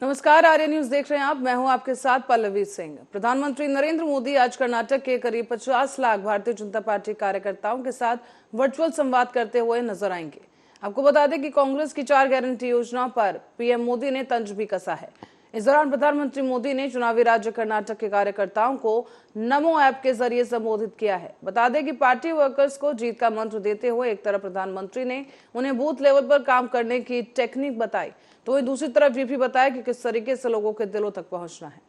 नमस्कार, आर्य न्यूज देख रहे हैं आप। मैं हूं आपके साथ पल्लवी सिंह। प्रधानमंत्री नरेंद्र मोदी आज कर्नाटक के करीब 50 लाख भारतीय जनता पार्टी कार्यकर्ताओं के साथ वर्चुअल संवाद करते हुए नजर आएंगे। आपको बता दें कि कांग्रेस की 4 गारंटी योजना पर पीएम मोदी ने तंज भी कसा है। इस दौरान प्रधानमंत्री मोदी ने चुनावी राज्य कर्नाटक के कार्यकर्ताओं को नमो ऐप के जरिए संबोधित किया है। बता दें कि पार्टी वर्कर्स को जीत का मंत्र देते हुए एक तरफ प्रधानमंत्री ने उन्हें बूथ लेवल पर काम करने की टेक्निक बताई, तो वहीं दूसरी तरफ ये भी बताया कि किस तरीके से लोगों के दिलों तक पहुंचना है।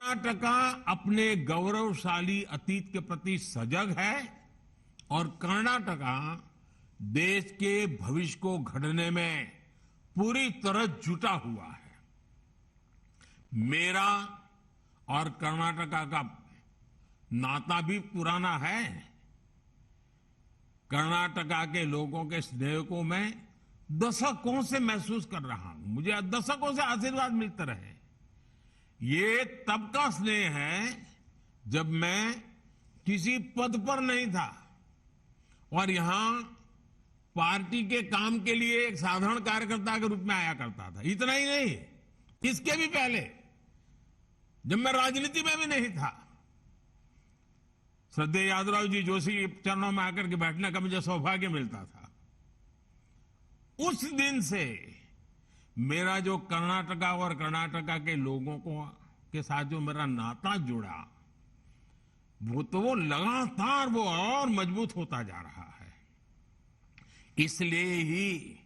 कर्नाटका अपने गौरवशाली अतीत के प्रति सजग है और कर्नाटका देश के भविष्य को गढ़ने में पूरी तरह जुटा हुआ है। मेरा और कर्नाटका का नाता भी पुराना है। कर्नाटका के लोगों के स्नेह को मैं दशकों से महसूस कर रहा हूं। मुझे दशकों से आशीर्वाद मिलते रहे। ये तब का स्नेह है जब मैं किसी पद पर नहीं था और यहां पार्टी के काम के लिए एक साधारण कार्यकर्ता के रूप में आया करता था। इतना ही नहीं, इसके भी पहले जब मैं राजनीति में भी नहीं था, श्रद्धेय यादवराव जी जोशी के चरणों में आकर के बैठने का मुझे सौभाग्य मिलता था। उस दिन से मेरा जो कर्नाटका और कर्नाटका के लोगों के साथ जो मेरा नाता जुड़ा, वो लगातार वो और मजबूत होता जा रहा है। इसलिए ही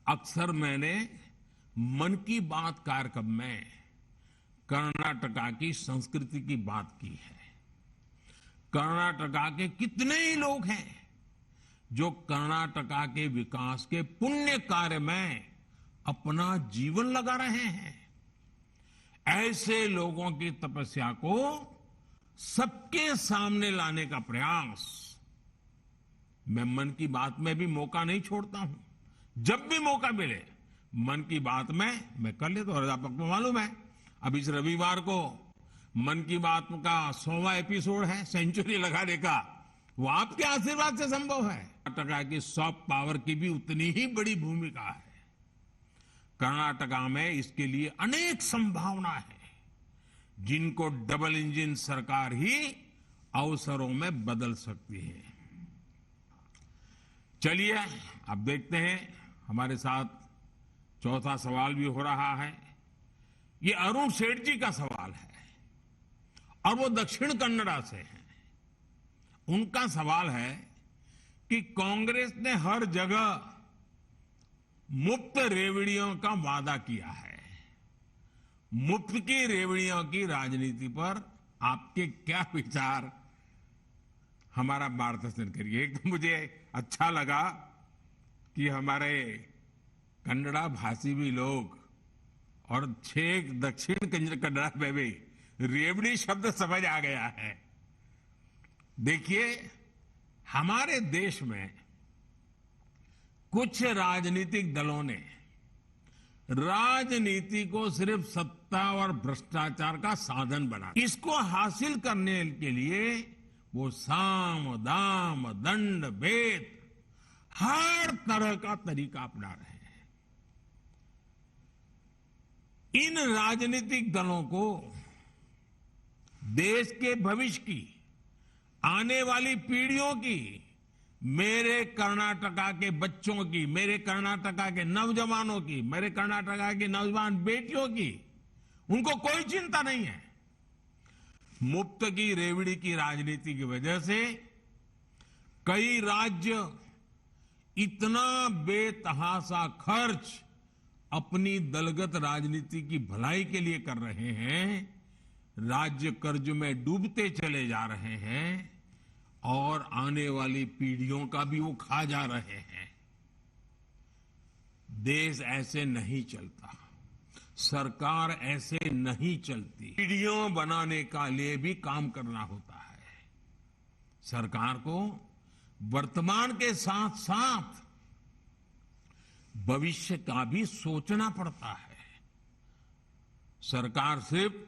अक्सर मैंने मन की बात कार्यक्रम में कर्नाटका की संस्कृति की बात की है। कर्नाटका के कितने ही लोग हैं जो कर्नाटका के विकास के पुण्य कार्य में अपना जीवन लगा रहे हैं। ऐसे लोगों की तपस्या को सबके सामने लाने का प्रयास मैं मन की बात में भी मौका नहीं छोड़ता हूं। जब भी मौका मिले मन की बात में मैं कर लेता हूं। आपको मालूम है, अब इस रविवार को मन की बात का 100वां एपिसोड है, सेंचुरी लगाने का। वो आपके आशीर्वाद से संभव है। कर्नाटका की सॉफ्ट पावर की भी उतनी ही बड़ी भूमिका है। कर्नाटका में इसके लिए अनेक संभावना है जिनको डबल इंजन सरकार ही अवसरों में बदल सकती है। चलिए अब देखते हैं, हमारे साथ चौथा सवाल भी हो रहा है। ये अरुण सेठ जी का सवाल है और वो दक्षिण कन्नड़ा से हैं। उनका सवाल है कि कांग्रेस ने हर जगह मुफ्त रेवड़ियों का वादा किया है। मुफ्त की रेवड़ियों की राजनीति पर आपके क्या विचार, हमारा मार्गदर्शन करिए। एक तो मुझे अच्छा लगा कि हमारे कन्नड़ा भाषी भी लोग और छेक दक्षिण कन्नड़ा में भी रेवड़ी शब्द समझ आ गया है। देखिए, हमारे देश में कुछ राजनीतिक दलों ने राजनीति को सिर्फ सत्ता और भ्रष्टाचार का साधन बना, इसको हासिल करने के लिए वो साम दाम दंड भेद हर तरह का तरीका अपना रहे हैं। इन राजनीतिक दलों को देश के भविष्य की, आने वाली पीढ़ियों की, मेरे कर्नाटका के बच्चों की, मेरे कर्नाटका के नौजवानों की, मेरे कर्नाटका की नौजवान बेटियों की, उनको कोई चिंता नहीं है। मुफ्त की रेवड़ी की राजनीति की वजह से कई राज्य इतना बेतहाशा खर्च अपनी दलगत राजनीति की भलाई के लिए कर रहे हैं, राज्य कर्ज में डूबते चले जा रहे हैं और आने वाली पीढ़ियों का भी वो खा जा रहे हैं। देश ऐसे नहीं चलता, सरकार ऐसे नहीं चलती। पीढ़ियों बनाने का लिए भी काम करना होता है। सरकार को वर्तमान के साथ साथ भविष्य का भी सोचना पड़ता है। सरकार सिर्फ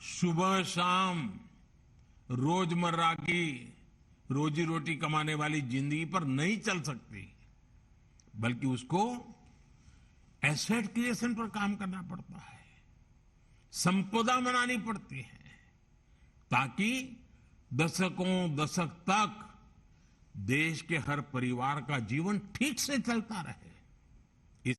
सुबह शाम रोजमर्रा की रोजी रोटी कमाने वाली जिंदगी पर नहीं चल सकती। बल्कि उसको एसेट क्रिएशन पर काम करना पड़ता है, संपदा बनानी पड़ती है, ताकि दशक तक देश के हर परिवार का जीवन ठीक से चलता रहे।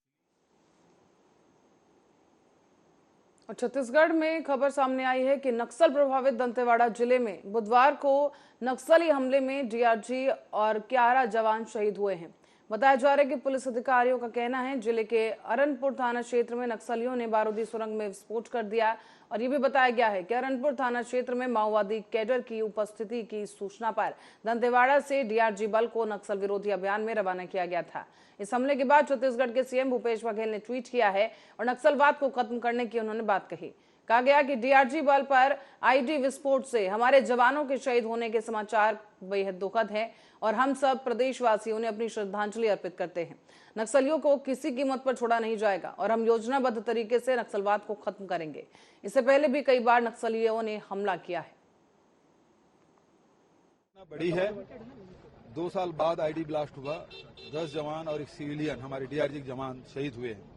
और छत्तीसगढ़ में खबर सामने आई है कि नक्सल प्रभावित दंतेवाड़ा जिले में बुधवार को नक्सली हमले में डीआरजी और 11 जवान शहीद हुए हैं। बताया जा रहा है कि पुलिस अधिकारियों का कहना है जिले के अरनपुर थाना क्षेत्र में नक्सलियों ने बारूदी सुरंग में विस्फोट कर दिया और ये भी बताया गया है कि अरनपुर थाना क्षेत्र में माओवादी कैडर की उपस्थिति की सूचना पर दंतेवाड़ा से डीआरजी बल को नक्सल विरोधी अभियान में रवाना किया गया था। इस हमले के बाद छत्तीसगढ़ के सीएम भूपेश बघेल ने ट्वीट किया है और नक्सलवाद को खत्म करने की उन्होंने बात कही। कहा गया कि डीआरजी बल पर आईडी विस्फोट से हमारे जवानों के शहीद होने के समाचार बेहद दुखद है और हम सब प्रदेशवासी उन्हें अपनी श्रद्धांजलि अर्पित करते हैं। नक्सलियों को किसी कीमत पर छोड़ा नहीं जाएगा और हम योजनाबद्ध तरीके से नक्सलवाद को खत्म करेंगे। इससे पहले भी कई बार नक्सलियों ने हमला किया है। बड़ी है, 2 साल बाद आईडी ब्लास्ट हुआ, 10 जवान और एक सिविलियन हमारे डीआरजी के जवान शहीद हुए हैं।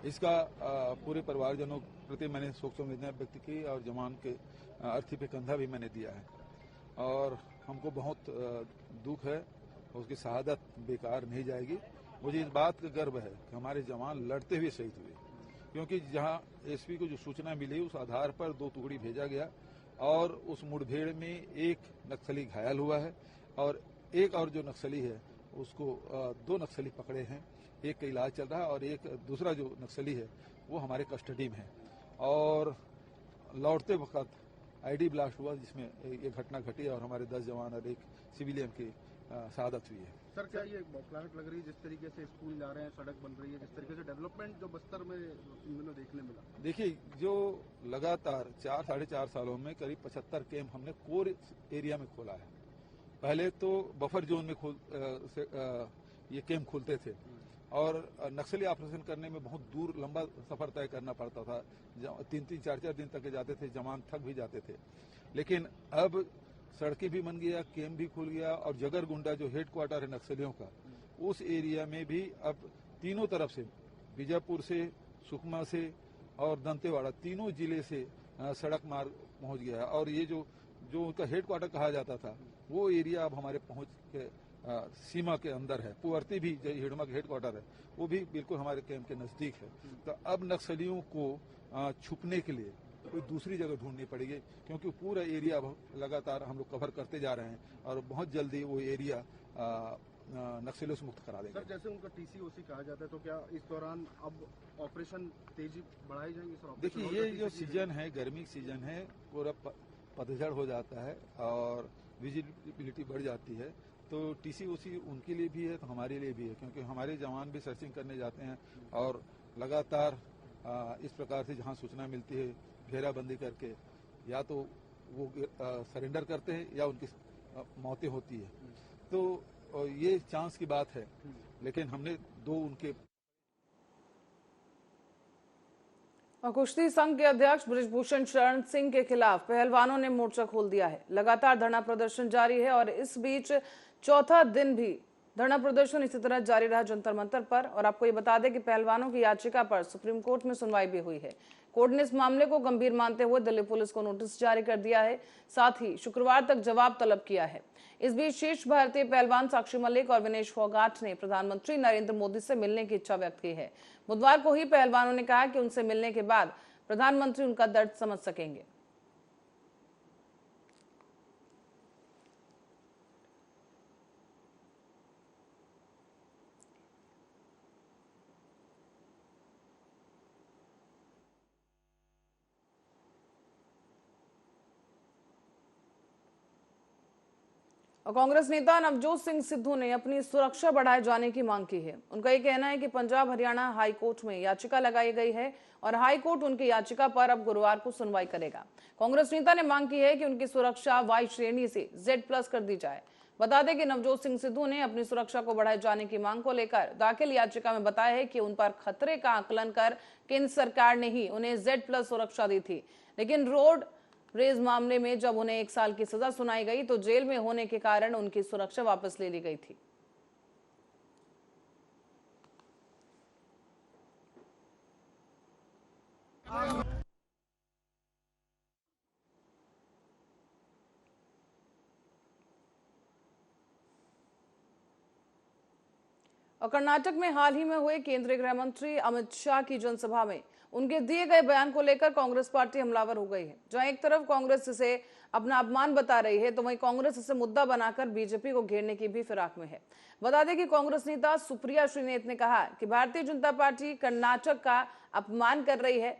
इसका पूरे परिवारजनों प्रति मैंने शोक संवेदना व्यक्त की और जवान के अर्थी पे कंधा भी मैंने दिया है और हमको बहुत दुख है, उसकी शहादत बेकार नहीं जाएगी। मुझे इस बात का गर्व है कि हमारे जवान लड़ते हुए शहीद हुए, क्योंकि जहां एसपी को जो सूचना मिली उस आधार पर 2 टुकड़ी भेजा गया और उस मुठभेड़ में एक नक्सली घायल हुआ है और एक और जो नक्सली है उसको 2 नक्सली पकड़े हैं, एक का इलाज चल रहा है और एक दूसरा जो नक्सली है वो हमारे कस्टडी में है। और लौटते वक्त आईडी ब्लास्ट हुआ जिसमें ये घटना घटी और हमारे 10 जवान और एक सिविलियन की शहादत हुई है। सर, क्या ये बौखलाहट लग रही है जिस तरीके से स्कूल जा रहे हैं, सड़क बन रही है, जिस तरीके से डेवलपमेंट जो बस्तर में इन दिनों देखने मिला? देखिए, जो लगातार 4-4.5 सालों में करीब 75 कैंप हमने कोर एरिया में खोला है। पहले तो बफर जोन में ये कैंप खुलते थे और नक्सली ऑपरेशन करने में बहुत दूर लंबा सफर तय करना पड़ता था, 3-3, 4-4 दिन तक जाते थे, जवान थक भी जाते थे। लेकिन अब सड़कें भी बन गया, कैंप भी खुल गया और जगरगुंडा जो हेडक्वार्टर है नक्सलियों का, उस एरिया में भी अब तीनों तरफ से, बीजापुर से, सुकमा से और दंतेवाड़ा, तीनों जिले से सड़क मार्ग पहुंच गया है। और ये जो उनका हेडक्वार्टर कहा जाता था वो एरिया अब हमारे पहुंच के सीमा के अंदर है। पुअर्ती भी जो हिडमा का हेडक्वार्टर है वो भी बिल्कुल हमारे कैंप के नजदीक है। तो अब नक्सलियों को छुपने के लिए कोई दूसरी जगह ढूंढनी पड़ेगी, क्योंकि पूरा एरिया लगातार हम लोग कवर करते जा रहे हैं और बहुत जल्दी वो एरिया नक्सलियों से मुक्त करा देंगे। सर, जैसे उनका टीसीओसी कहा जाता है, तो क्या इस दौरान अब ऑपरेशन तेजी बढ़ाई जाएगी? सर, देखिए, ये जो सीजन है, गर्मी सीजन है, पूरा पतझड़ हो जाता है और विजिबिलिटी बढ़ जाती है, तो टीसीओसी उनके लिए भी है तो हमारे लिए भी है, क्योंकि हमारे जवान भी सर्चिंग करने जाते हैं और लगातार इस प्रकार से जहां सूचना मिलती है घेराबंदी करके या तो वो सरेंडर करते हैं या उनकी मौतें होती है। तो ये चांस की बात है, लेकिन हमने 2 उनके। कुश्ती संघ के अध्यक्ष बृजभूषण शरण सिंह के खिलाफ पहलवानों ने मोर्चा खोल दिया है। लगातार धरना प्रदर्शन जारी है और इस बीच चौथा दिन भी धरना प्रदर्शन इसी तरह जारी रहा जंतर मंतर पर। और आपको ये बता दें कि पहलवानों की याचिका पर सुप्रीम कोर्ट में सुनवाई भी हुई है। कोर्ट ने इस मामले को गंभीर मानते हुए दिल्ली पुलिस को नोटिस जारी कर दिया है, साथ ही शुक्रवार तक जवाब तलब किया है। इस बीच शीर्ष भारतीय पहलवान साक्षी मलिक और विनेश फोगाट ने प्रधानमंत्री नरेंद्र मोदी से मिलने की इच्छा व्यक्त की है। बुधवार को ही पहलवानों ने कहा कि उनसे मिलने के बाद प्रधानमंत्री उनका दर्द समझ सकेंगे। और कांग्रेस नेता नवजोत सिंह सिद्धू ने अपनी सुरक्षा बढ़ाए जाने की मांग की है। उनका यह कहना है कि पंजाब हरियाणा हाई कोर्ट में याचिका लगाई गई है और हाई कोर्ट उनकी याचिका पर अब गुरुवार को सुनवाई करेगा। कांग्रेस नेता ने मांग की है कि उनकी सुरक्षा वाई श्रेणी से Z+ कर दी जाए। बता दें कि नवजोत सिंह सिद्धू ने अपनी सुरक्षा को बढ़ाए जाने की मांग को लेकर दाखिल याचिका में बताया है कि उन पर खतरे का आकलन कर केंद्र सरकार ने ही उन्हें Z+ सुरक्षा दी थी, लेकिन रोड रेज मामले में जब उन्हें 1 साल की सजा सुनाई गई तो जेल में होने के कारण उनकी सुरक्षा वापस ले ली गई थी। और कर्नाटक में हाल ही में हुए केंद्रीय गृह मंत्री अमित शाह की जनसभा में उनके दिए गए बयान को लेकर कांग्रेस पार्टी हमलावर हो गई है। जहां एक तरफ कांग्रेस इसे अपना अपमान बता रही है, तो वहीं कांग्रेस इसे मुद्दा बनाकर बीजेपी को घेरने की भी फिराक में है। बता दें कि कांग्रेस नेता सुप्रिया श्रीनेत ने कहा कि भारतीय जनता पार्टी कर्नाटक का अपमान कर रही है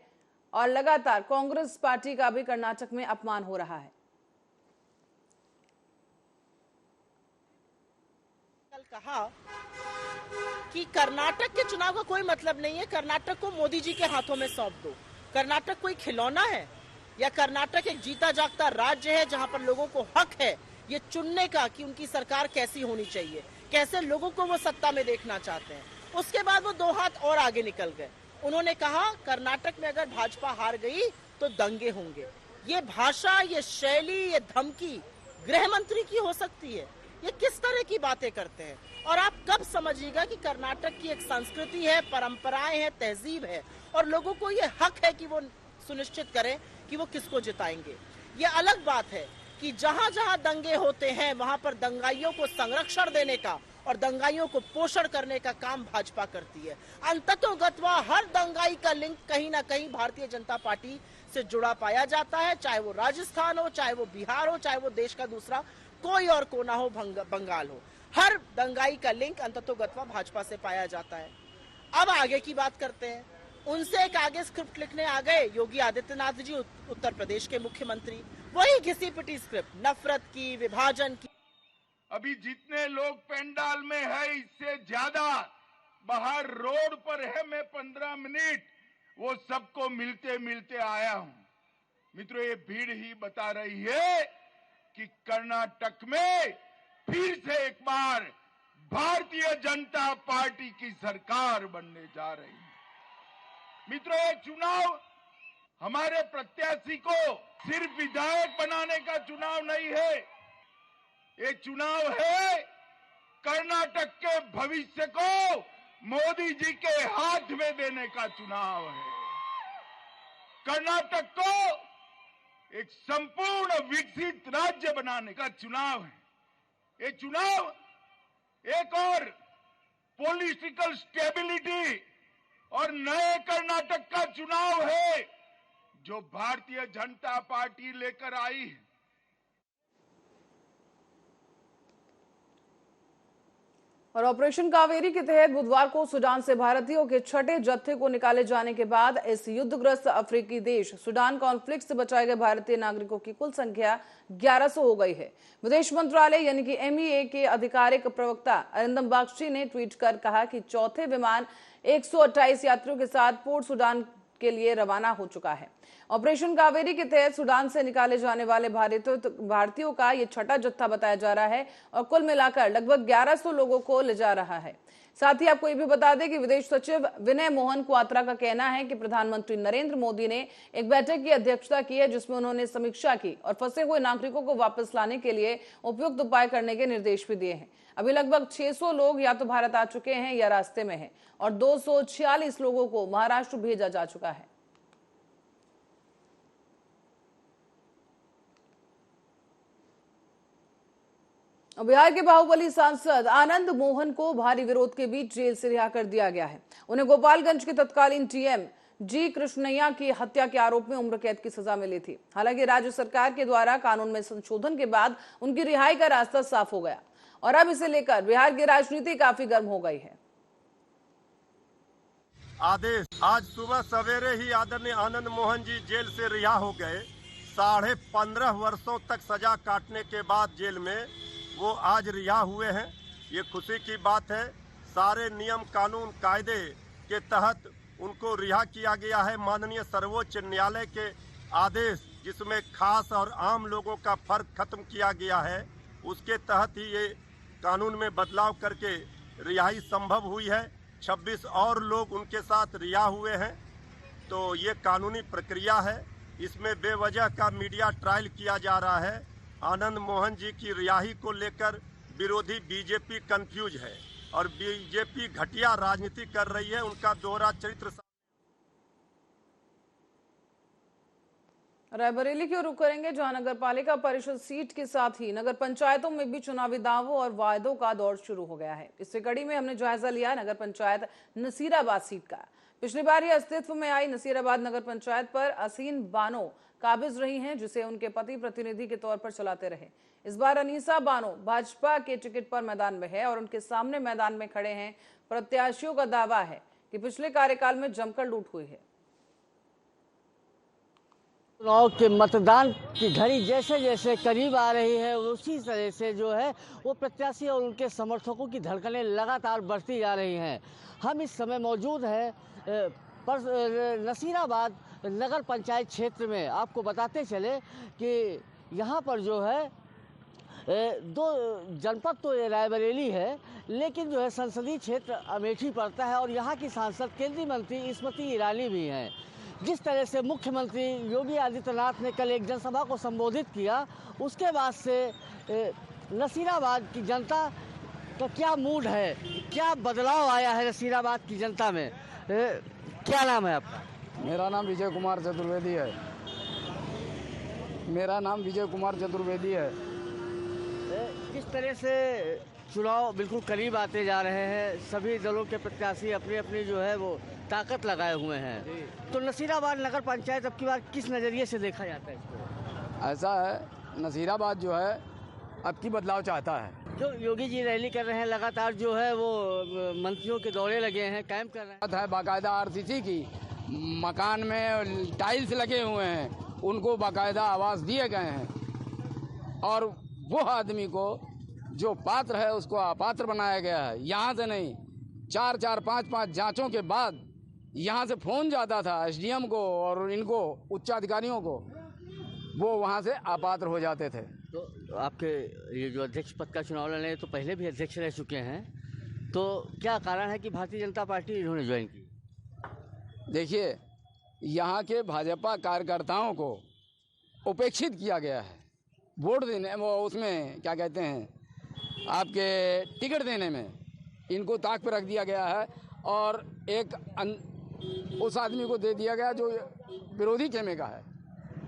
और लगातार कांग्रेस पार्टी का भी कर्नाटक में अपमान हो रहा है। कल कहा कि कर्नाटक के चुनाव का कोई मतलब नहीं है, कर्नाटक को मोदी जी के हाथों में सौंप दो। कर्नाटक कोई खिलौना है या कर्नाटक एक जीता जागता राज्य है जहां पर लोगों को हक है ये चुनने का कि उनकी सरकार कैसी होनी चाहिए, कैसे लोगों को वो सत्ता में देखना चाहते हैं। उसके बाद वो 2 हाथ और आगे निकल गए। उन्होंने कहा कर्नाटक में अगर भाजपा हार गई तो दंगे होंगे। ये भाषा, ये शैली, ये धमकी गृह मंत्री की हो सकती है? ये किस तरह की बातें करते हैं? और आप कब समझिएगा कि कर्नाटक की एक संस्कृति है, परंपराएं हैं, तहजीब है और लोगों को ये हक है कि वो सुनिश्चित करें कि वो किसको जिताएंगे। ये अलग बात है कि जहां जहां दंगे होते हैं वहां पर दंगाइयों को संरक्षण देने का और दंगाइयों को पोषण करने का काम भाजपा करती है। अंततोगत्वा हर दंगाई का लिंक कहीं ना कहीं भारतीय जनता पार्टी से जुड़ा पाया जाता है, चाहे वो राजस्थान हो, चाहे वो बिहार हो, चाहे वो देश का दूसरा कोई और कोना हो, बंगाल हो। हर दंगाई का लिंक अंततोगत्वा भाजपा से पाया जाता है। अब आगे की बात करते हैं। उनसे एक आगे स्क्रिप्ट लिखने आ गए योगी आदित्यनाथ जी, उत्तर प्रदेश के मुख्यमंत्री। वही घिसी पिटी स्क्रिप्ट, नफरत की, विभाजन की। अभी जितने लोग पंडाल में है इससे ज्यादा बाहर रोड पर है। मैं 15 मिनट वो सबको मिलते मिलते आया हूं। मित्रों, ये भीड़ ही बता रही है कि कर्नाटक में फिर से एक बार भारतीय जनता पार्टी की सरकार बनने जा रही है। मित्रों, ये चुनाव हमारे प्रत्याशी को सिर्फ विधायक बनाने का चुनाव नहीं है, ये चुनाव है कर्नाटक के भविष्य को मोदी जी के हाथ में देने का चुनाव है। कर्नाटक को एक संपूर्ण विकसित राज्य बनाने का चुनाव है। ये चुनाव एक और पॉलिटिकल स्टेबिलिटी और नए कर्नाटक का चुनाव है जो भारतीय जनता पार्टी लेकर आई है। और ऑपरेशन कावेरी के तहत बुधवार को सूडान से भारतीयों के छठे जत्थे को निकाले जाने के बाद इस युद्धग्रस्त अफ्रीकी देश सूडान कॉन्फ्लिक्ट से बचाए गए भारतीय नागरिकों की कुल संख्या 1100 हो गई है। विदेश मंत्रालय यानी कि MEA के आधिकारिक प्रवक्ता अरिंदम बागची ने ट्वीट कर कहा कि चौथे विमान 128 यात्रियों के साथ पोर्ट सूडान के लिए रवाना हो चुका है। ऑपरेशन कावेरी के तहत सूडान से निकाले जाने वाले भारतीयों का ये छठा जत्था बताया जा रहा है और कुल मिलाकर लगभग 1100 लोगों को ले जा रहा है। साथ ही आपको ये भी बता दें कि विदेश सचिव विनय मोहन क्वात्रा का कहना है कि प्रधानमंत्री नरेंद्र मोदी ने एक बैठक की अध्यक्षता की है जिसमें उन्होंने समीक्षा की और फंसे हुए नागरिकों को वापस लाने के लिए उपयुक्त उपाय करने के निर्देश भी दिए हैं। अभी लगभग 600 लोग या तो भारत आ चुके हैं या रास्ते में हैं और 246 लोगों को महाराष्ट्र भेजा जा चुका है। बिहार के बाहुबली सांसद आनंद मोहन को भारी विरोध के बीच जेल से रिहा कर दिया गया है। उन्हें गोपालगंज के तत्कालीन TM जी कृष्णैया की हत्या के आरोप में उम्र कैद की सजा मिली थी। हालांकि राज्य सरकार के द्वारा कानून में संशोधन के बाद उनकी रिहाई का रास्ता साफ हो गया और अब इसे लेकर बिहार की राजनीति काफी गर्म हो गई है। आदेश आज सुबह सवेरे ही आदरणीय आनंद मोहन जी जेल से रिहा हो गए। 15.5 वर्षों तक सजा काटने के बाद जेल में वो आज रिहा हुए हैं। ये खुशी की बात है। सारे नियम कानून कायदे के तहत उनको रिहा किया गया है। माननीय सर्वोच्च न्यायालय के आदेश जिसमें खास और आम लोगों का फर्क खत्म किया गया है, उसके तहत ही ये कानून में बदलाव करके रिहाई संभव हुई है। 26 और लोग उनके साथ रिहा हुए हैं। तो ये कानूनी प्रक्रिया है। इसमें बेवजह का मीडिया ट्रायल किया जा रहा है। आनंद मोहन जी की रिहाई को लेकर विरोधी बीजेपी कंफ्यूज है और बीजेपी घटिया राजनीति कर रही है। उनका दोहरा चरित्र रायबरेली की ओर रुख करेंगे, जहां नगर पालिका परिषद सीट के साथ ही नगर पंचायतों में भी चुनावी दावों और वायदों का दौर शुरू हो गया है। इसी कड़ी में हमने जायजा लिया नगर पंचायत नसीराबाद सीट का। पिछली बार ये अस्तित्व में आई नसीराबाद नगर पंचायत पर असीन बानो काबिज रही हैं, जिसे उनके पति प्रतिनिधि के तौर पर चलाते रहे। इस बार अनीसा बानो भाजपा के टिकट पर मैदान में है और उनके सामने मैदान में खड़े हैं प्रत्याशियों का दावा है कि पिछले कार्यकाल में जमकर लूट हुई है। चुनाव के मतदान की घड़ी जैसे जैसे करीब आ रही है, उसी तरह से जो है वो प्रत्याशी और उनके समर्थकों की धड़कनें लगातार बढ़ती जा रही हैं। हम इस समय मौजूद हैं नसीराबाद नगर पंचायत क्षेत्र में। आपको बताते चले कि यहाँ पर जो है दो जनपद तो रायबरेली है, लेकिन जो है संसदीय क्षेत्र अमेठी पड़ता है और यहाँ की सांसद केंद्रीय मंत्री स्मृति ईरानी भी हैं। जिस तरह से मुख्यमंत्री योगी आदित्यनाथ ने कल एक जनसभा को संबोधित किया, उसके बाद से नसीराबाद की जनता का क्या मूड है, क्या बदलाव आया है नसीराबाद की जनता में। क्या नाम है आपका? मेरा नाम विजय कुमार चतुर्वेदी है। मेरा नाम विजय कुमार चतुर्वेदी है। किस तरह से चुनाव बिल्कुल करीब आते जा रहे हैं, सभी दलों के प्रत्याशी अपनी अपनी जो है वो ताकत लगाए हुए हैं, तो नसीराबाद नगर पंचायत अब की बार किस नज़रिए से देखा जाता है इसको? ऐसा है, नसीराबाद जो है अब की बदलाव चाहता है। जो योगी जी रैली कर रहे हैं, लगातार जो है वो मंत्रियों के दौरे लगे हैं, कैंप कर रहे हैं। बाकायदा आरसीसी की मकान में टाइल्स लगे हुए हैं, उनको बाकायदा आवास दिए गए हैं और वो आदमी को जो पात्र है उसको अपात्र बनाया गया है। यहाँ से नहीं, 4-4, 5-5 जांचों के बाद यहाँ से फोन जाता था एसडीएम को और इनको उच्चाधिकारियों को, वो वहाँ से अपात्र हो जाते थे। तो आपके ये जो अध्यक्ष पद का चुनाव लड़े तो पहले भी अध्यक्ष रह चुके हैं, तो क्या कारण है कि भारतीय जनता पार्टी इन्होंने ज्वाइन की? देखिए, यहाँ के भाजपा कार्यकर्ताओं को उपेक्षित किया गया है वोट देने, वो उसमें क्या कहते हैं आपके टिकट देने में इनको ताक पर रख दिया गया है और एक उस आदमी को दे दिया गया जो विरोधी खेमे का है।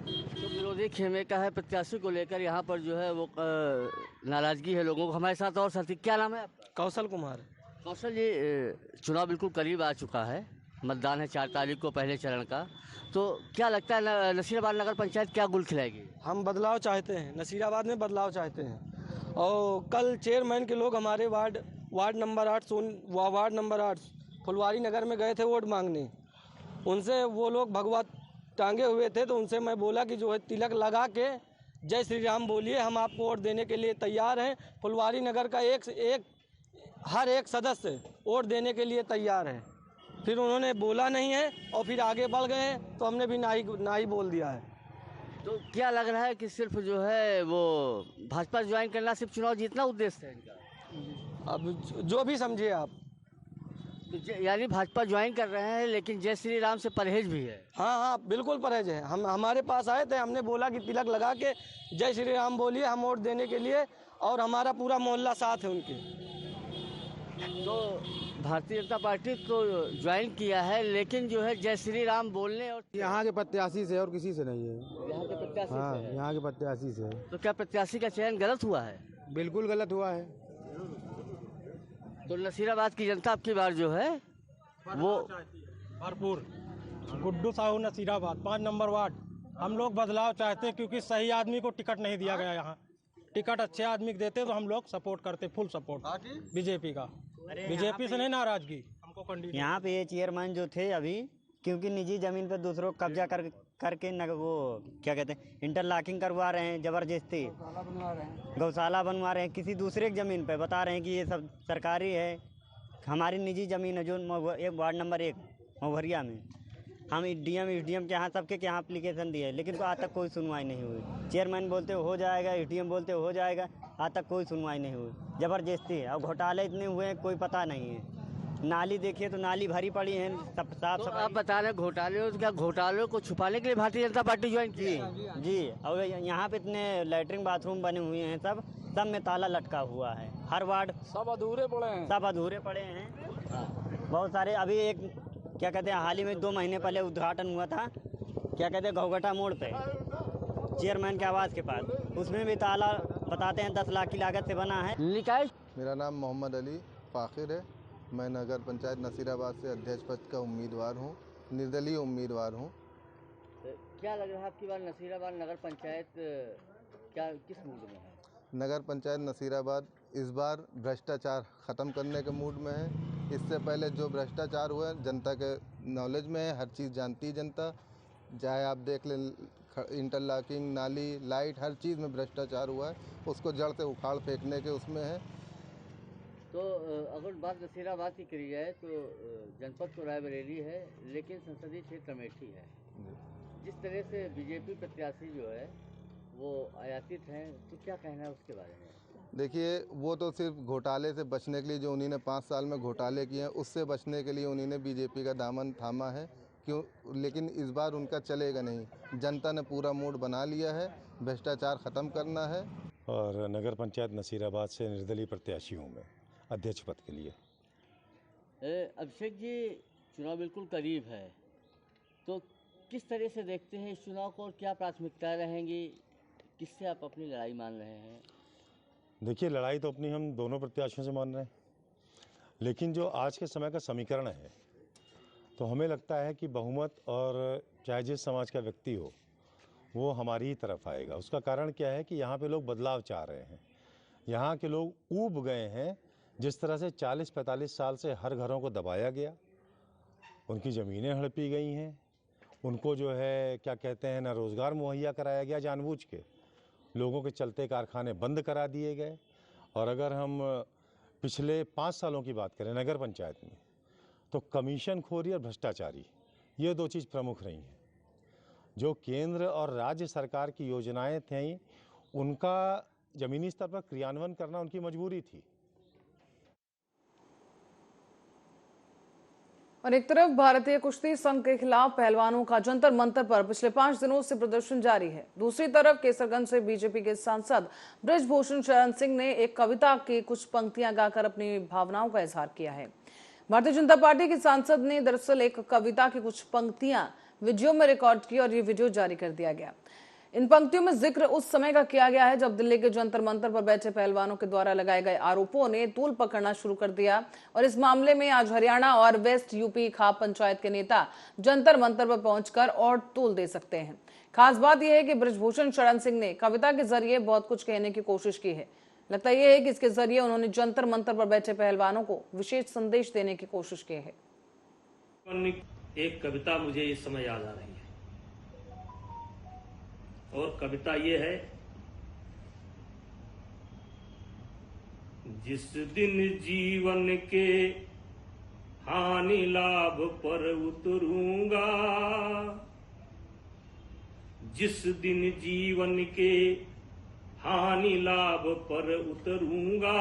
तो विरोधी खेमे का है प्रत्याशी को लेकर यहाँ पर जो है वो नाराजगी है लोगों को। हमारे साथ और साथी, क्या नाम है आपका? कौशल कुमार। कौशल जी, चुनाव बिल्कुल करीब आ चुका है, मतदान है 4 तारीख को पहले चरण का, तो क्या लगता है नसीराबाद नगर पंचायत क्या गुल खिलाएगी? हम बदलाव चाहते हैं, नसीराबाद में बदलाव चाहते हैं। और कल चेयरमैन के लोग हमारे वार्ड नंबर 8 फुलवारी नगर में गए थे वोट मांगने। उनसे वो लोग भगवा टांगे हुए थे, तो उनसे मैं बोला कि जो है तिलक लगा के जय श्री राम बोलिए, हम आपको वोट देने के लिए तैयार हैं। फुलवारी नगर का हर एक सदस्य वोट देने के लिए तैयार है। फिर उन्होंने बोला नहीं है और फिर आगे बढ़ गए, तो हमने भी ना ही बोल दिया है। तो क्या लग रहा है कि सिर्फ जो है वो भाजपा ज्वाइन करना सिर्फ चुनाव जीतना उद्देश्य है इनका? अब जो भी समझिए आप। तो यानी भाजपा ज्वाइन कर रहे हैं लेकिन जय श्री राम से परहेज भी है? हाँ, बिल्कुल परहेज है। हमारे पास आए थे, हमने बोला कि तिलक लगा के जय श्री राम बोलिए, हम वोट देने के लिए, और हमारा पूरा मोहल्ला साथ है उनके। तो भारतीय जनता पार्टी तो ज्वाइन किया है, लेकिन जो है जय श्री राम बोलने और यहाँ के प्रत्याशी से और किसी से नहीं है। यहाँ के प्रत्याशी हाँ, से है। यहाँ के प्रत्याशी से। तो क्या प्रत्याशी का चयन गलत हुआ है? बिल्कुल गलत हुआ है। तो नसीराबाद की जनता अब की बार जो है वो भरपूर गुड्डू साहू नसीराबाद 5 नंबर वार्ड, हम लोग बदलाव चाहते हैं क्योंकि सही आदमी को टिकट नहीं दिया गया। यहाँ टिकट अच्छे आदमी को देते तो हम लोग सपोर्ट करते, फुल सपोर्ट बीजेपी का। बीजेपी से नहीं नाराजगी हमको कैंडिडेट। यहाँ पे ये चेयरमैन जो थे अभी, क्योंकि निजी जमीन पे दूसरों को कब्जा करके वो क्या कहते हैं इंटरलॉकिंग करवा रहे हैं, जबरदस्ती गौशाला बनवा रहे हैं किसी दूसरे की जमीन पे, बता रहे हैं कि ये सब सरकारी है, हमारी निजी जमीन है जो वार्ड नंबर 1 महुरिया में। हम एसडीएम के यहाँ सबके यहाँ एप्लीकेशन दिए, लेकिन आज तक कोई सुनवाई नहीं हुई। चेयरमैन बोलते हो जाएगा, एसडीएम बोलते हो जाएगा, आज तक कोई सुनवाई नहीं हुई। जबरदस्ती है और घोटाले इतने हुए हैं कोई पता नहीं है। नाली देखिए तो नाली भरी पड़ी है, सब साफ सफाई। आप बता रहे घोटाले हो, तो क्या घोटालों को छुपाने के लिए भारतीय जनता पार्टी ज्वाइन की? जी, और यहाँ पे इतने लैट्रिन बाथरूम बने हुए हैं, सब में ताला लटका हुआ है। हर वार्ड सब अधूरे पड़े हैं। बहुत सारे। अभी एक क्या कहते हैं हाल ही में 2 महीने पहले उद्घाटन हुआ था, क्या कहते हैं घौघटा मोड़ पे चेयरमैन के आवास के पास, उसमें भी ताला बताते हैं 10 लाख की लागत से बना है। निकाय मेरा नाम मोहम्मद अली फ़ाखिर है। मैं नगर पंचायत नसीराबाद से अध्यक्ष पद का उम्मीदवार हूँ, निर्दलीय उम्मीदवार हूँ। क्या लग रहा है आपकी बार नसीराबाद नगर पंचायत क्या किस मूड में है? नगर पंचायत नसीराबाद इस बार भ्रष्टाचार ख़त्म करने के मूड में है। इससे पहले जो भ्रष्टाचार हुआ जनता के नॉलेज में है, हर चीज़ जानती जनता, चाहे आप देख लें इंटरलॉकिंग, नाली, लाइट, हर चीज़ में भ्रष्टाचार हुआ है, उसको जड़ से उखाड़ फेंकने के उसमें है। तो अगर बात नसीराबाद की करी जाए तो जनपद तो रायबरेली है, लेकिन संसदीय क्षेत्र अमेठी है। जिस तरह से बीजेपी प्रत्याशी जो है वो आयातित हैं, तो क्या कहना है उसके बारे में? देखिए, वो तो सिर्फ घोटाले से बचने के लिए, जो उन्होंने 5 साल में घोटाले किए हैं, उससे बचने के लिए उन्होंने बीजेपी का दामन थामा है। क्यों? लेकिन इस बार उनका चलेगा नहीं। जनता ने पूरा मूड बना लिया है, भ्रष्टाचार ख़त्म करना है। और नगर पंचायत नसीराबाद से निर्दलीय प्रत्याशी हूँ मैं अध्यक्ष पद के लिए। अभिषेक जी, चुनाव बिल्कुल करीब है, तो किस तरह से देखते हैं इस चुनाव को और क्या प्राथमिकताएं रहेंगी? किससे आप अपनी लड़ाई मान रहे हैं? देखिए, लड़ाई तो अपनी हम दोनों प्रत्याशियों से मान रहे हैं, लेकिन जो आज के समय का समीकरण है तो हमें लगता है कि बहुमत और चाहे जिस समाज का व्यक्ति हो वो हमारी ही तरफ आएगा। उसका कारण क्या है कि यहाँ पे लोग बदलाव चाह रहे हैं। यहाँ के लोग ऊब गए हैं। जिस तरह से 40-45 साल से हर घरों को दबाया गया, उनकी ज़मीनें हड़पी गई हैं, उनको जो है क्या कहते हैं ना रोज़गार मुहैया कराया गया, जानबूझ के लोगों के चलते कारखाने बंद करा दिए गए। और अगर हम पिछले 5 सालों की बात करें नगर पंचायत में, तो कमीशनखोरी और भ्रष्टाचारी, ये 2 चीज़ प्रमुख रही हैं। जो केंद्र और राज्य सरकार की योजनाएं थीं, उनका ज़मीनी स्तर पर क्रियान्वयन करना उनकी मजबूरी थी। और एक तरफ भारतीय कुश्ती संघ के खिलाफ पहलवानों का जंतर मंतर पर पिछले 5 दिनों से प्रदर्शन जारी है। दूसरी तरफ केसरगंज से बीजेपी के सांसद बृजभूषण शरण सिंह ने एक कविता की कुछ पंक्तियां गाकर अपनी भावनाओं का इजहार किया है। भारतीय जनता पार्टी के सांसद ने दरअसल एक कविता की कुछ पंक्तियां वीडियो में रिकॉर्ड की और ये वीडियो जारी कर दिया गया। इन पंक्तियों में जिक्र उस समय का किया गया है जब दिल्ली के जंतर मंतर पर बैठे पहलवानों के द्वारा लगाए गए आरोपों ने तूल पकड़ना शुरू कर दिया। और इस मामले में आज हरियाणा और वेस्ट यूपी खाप पंचायत के नेता जंतर मंतर पर पहुंचकर और तूल दे सकते हैं। खास बात यह है कि बृजभूषण शरण सिंह ने कविता के जरिए बहुत कुछ कहने की कोशिश की है। लगता यह है कि इसके जरिए उन्होंने जंतर मंतर पर बैठे पहलवानों को विशेष संदेश देने की कोशिश की है। एक कविता मुझे इस समय याद आ रही है और कविता ये है, जिस दिन जीवन के हानि लाभ पर उतरूंगा, जिस दिन जीवन के हानि लाभ पर उतरूंगा,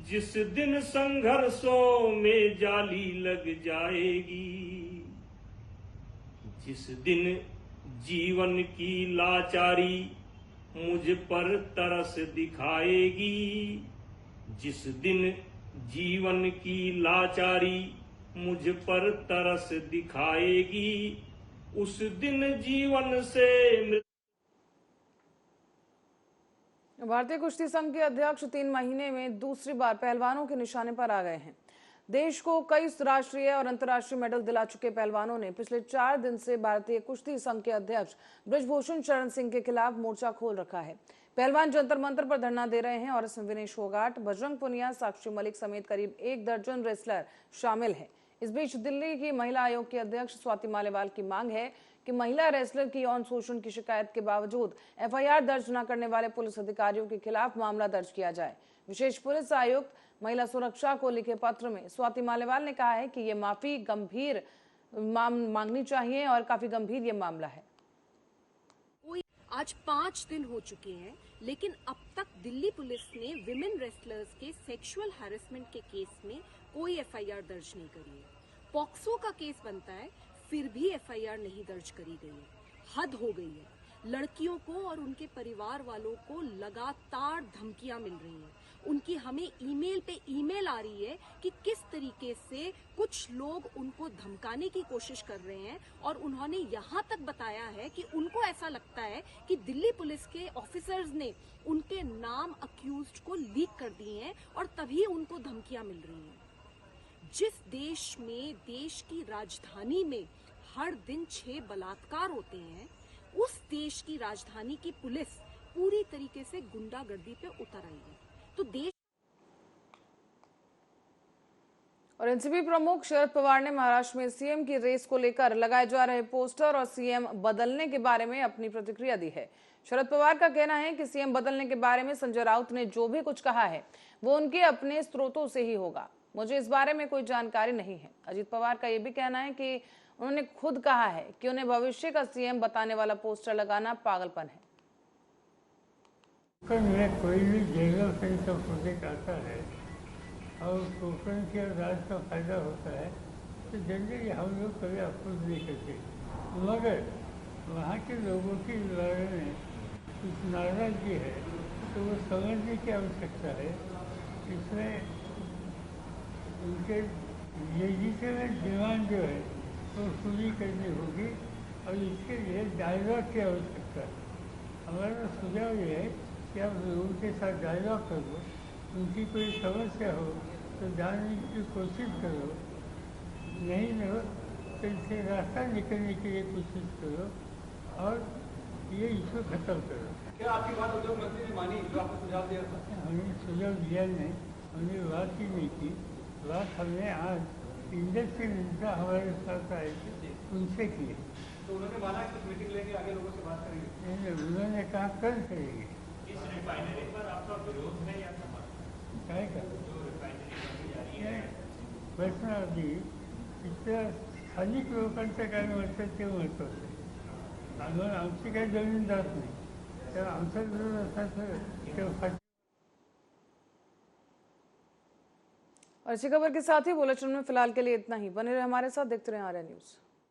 जिस दिन संघर्षों में जाली लग जाएगी, जिस दिन जीवन की लाचारी मुझ पर तरस दिखाएगी, जिस दिन जीवन की लाचारी मुझ पर तरस दिखाएगी, उस दिन जीवन से। भारतीय कुश्ती संघ के अध्यक्ष 3 महीने में दूसरी बार पहलवानों के निशाने पर आ गए हैं। देश को कई राष्ट्रीय और अंतर्राष्ट्रीय मेडल दिला चुके पहलवानों ने पिछले 4 दिन से भारतीय कुश्ती संघ के अध्यक्ष बृजभूषण शरण सिंह के खिलाफ मोर्चा खोल रखा है। पहलवान जंतर मंतर पर धरना दे रहे हैं और इसमें विनेश फोगाट, बजरंग पुनिया, साक्षी मलिक समेत करीब 1 दर्जन रेसलर शामिल हैं। इस बीच दिल्ली की महिला आयोग की अध्यक्ष स्वाति मालेवाल की मांग है कि महिला रेसलर की यौन शोषण की शिकायत के बावजूद एफआईआर दर्ज न करने वाले पुलिस अधिकारियों के खिलाफ मामला दर्ज किया जाए। विशेष पुलिस आयुक्त महिला सुरक्षा को लिखे पत्र में स्वाति मालेवाल ने कहा है कि ये माफी गंभीर मांगनी चाहिए और काफी गंभीर ये मामला है। आज 5 दिन हो चुके हैं, लेकिन अब तक दिल्ली पुलिस ने विमेन रेसलर्स के सेक्सुअल हैरेसमेंट के केस में कोई एफआईआर दर्ज नहीं करी है। पॉक्सो का केस बनता है, फिर भी एफआईआर नहीं दर्ज करी गई है। हद हो गई है। लड़कियों को और उनके परिवार वालों को लगातार धमकियां मिल रही हैं। उनकी हमें ईमेल पे ईमेल आ रही है कि किस तरीके से कुछ लोग उनको धमकाने की कोशिश कर रहे हैं, और उन्होंने यहाँ तक बताया है कि उनको ऐसा लगता है कि दिल्ली पुलिस के ऑफिसर्स ने उनके नाम अक्यूज्ड को लीक कर दिए हैं और तभी उनको धमकियां मिल रही हैं। जिस देश में, देश की राजधानी में हर दिन 6 बलात्कार होते हैं, उस देश की राजधानी की पुलिस पूरी तरीके से गुंडागर्दी पे उतर आई है। तो देश और एनसीपी प्रमुख शरद पवार ने महाराष्ट्र में सीएम की रेस को लेकर लगाए जा रहे पोस्टर और सीएम बदलने के बारे में अपनी प्रतिक्रिया दी है। शरद पवार का कहना है कि सीएम बदलने के बारे में संजय राउत ने जो भी कुछ कहा है वो उनके अपने स्रोतों से ही होगा, मुझे इस बारे में कोई जानकारी नहीं है। अजित पवार का यह भी कहना है कि उन्होंने खुद कहा है कि उन्हें भविष्य का सीएम बताने वाला पोस्टर लगाना पागलपन है। कोई भी जनरल फ्रेंड का प्रोजेक्ट आता है और पोटेंशियल राज का फायदा होता है तो जनरली हम लोग कभी अफसोस नहीं करते, मगर वहाँ के लोगों की बारे में कुछ नाराजगी है तो वो समझने की आवश्यकता है। इसमें उनके लेजिटिमेट डिमांड जो है वो पूरी करनी होगी और इसके लिए डायलॉग की आवश्यकता है। हमारा सुझाव ये है कि आप लोगों के साथ डायलॉग करो, उनकी कोई समस्या हो तो जानने की कोशिश करो, नहीं हो तो इससे रास्ता निकलने के लिए कोशिश करो और ये इशू खत्म करो। क्या आपकी बात उद्योग मंत्री ने मानी जो आपको सुझाव दिया था? हमने सुझाव दिया नहीं, हमने बात ही नहीं की। बात हमने आज इंडस्ट्री मिनिस्टर हमारे साथ आए थे उनसे की। तो उन्होंने माना कि कुछ मीटिंग लेके आगे लोगों से बात करेंगे? उन्होंने कहा कल करेंगे। इस रिफाइनरी पर आपका विरोध है या क्या प्रश्न अभी इथल्या स्थानिक लोकांचं काय मत ते महत्त्वाचं आहे। आमची काही जमीन जात नाही, तर आमचा विरोध असा और इसी खबर के साथ ही बुलेटिन में फिलहाल के लिए इतना ही। बने रहे हमारे साथ, देखते रहे आर्या न्यूज।